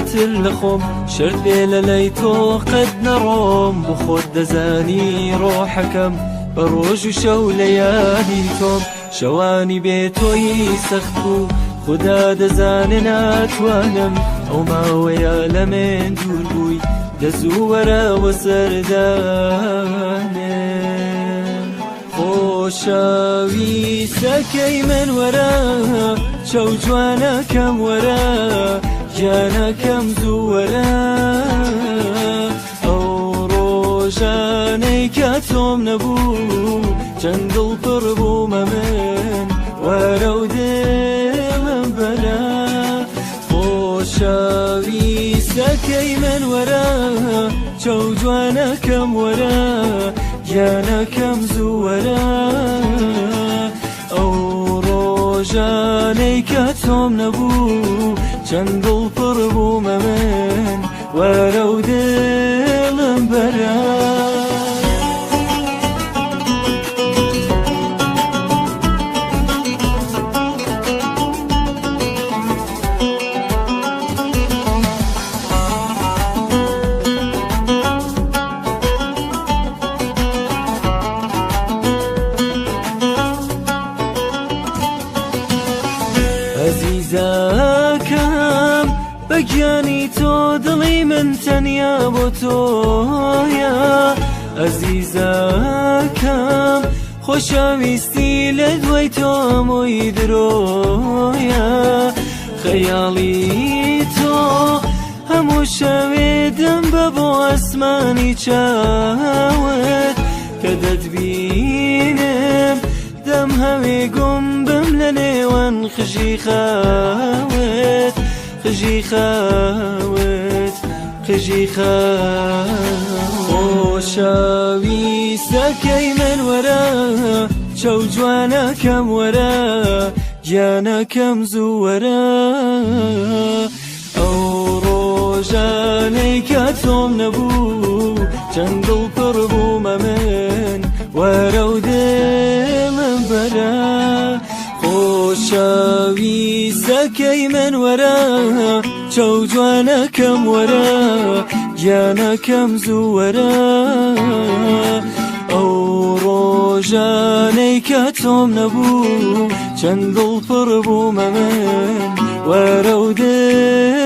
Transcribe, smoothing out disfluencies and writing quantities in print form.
زیاتر لە خۆم شرت بێ لە لای تۆ قەت نەڕۆم بۆ خۆت دەزانی ڕۆحەکەم بە ڕۆژ و شەو لە یادی تۆم شەوانی بێ تۆی سەخت بوو خدا دەزانێ ناتوانم ئەو ماوەیە لە من دوور بووی دەزوو وەرەوە سەردانێ خۆشەویستەکەی من وەرە چەو جوانەکەم وەرە گیانەکەم زوو وەرە ئەو ڕۆژانەی کە تۆم نەبوو چەند دڵپڕ بوومە من وەرە و دڵم بەرە خۆشەویستەکەی من وەرە چەو جوانەکەم وەرە گیانەکەم زوو وەرە ئەو ڕۆژانەی کە تۆم نەبوو چەند دڵپڕ بوومە من وەرە و دڵم بەرە عەزیزەکەم بەگیانی تۆ دڵی من تەنیا بۆ تۆیە عەزیزەکەم خۆشەویستی لە دوای تۆ هەمووی درۆیە خەیاڵی تۆ هەموو شەوێ دەم بە بۆ ئەسمانی چاوت کە دەتبینم دەم هەوێ گوم بم لە نێوان خژی خاوت خژی خاوت خژی خاوت خۆشەویستەکەی من وەرە چەو جوانەکەم وەرە گیانەکەم زوو وەرە ئەو ڕۆژانەی کە تۆم نەبوو چەند دڵپڕ بوومە من وەرە و دڵم بەرە خۆشەویستەکەی من وەرە چەو جوانەکەم وەرە گیانەکەم زوو وەرە ئەو ڕۆژانەی کە تۆم نەبوو چەند دڵپڕ بوومە من وەرە و دڵ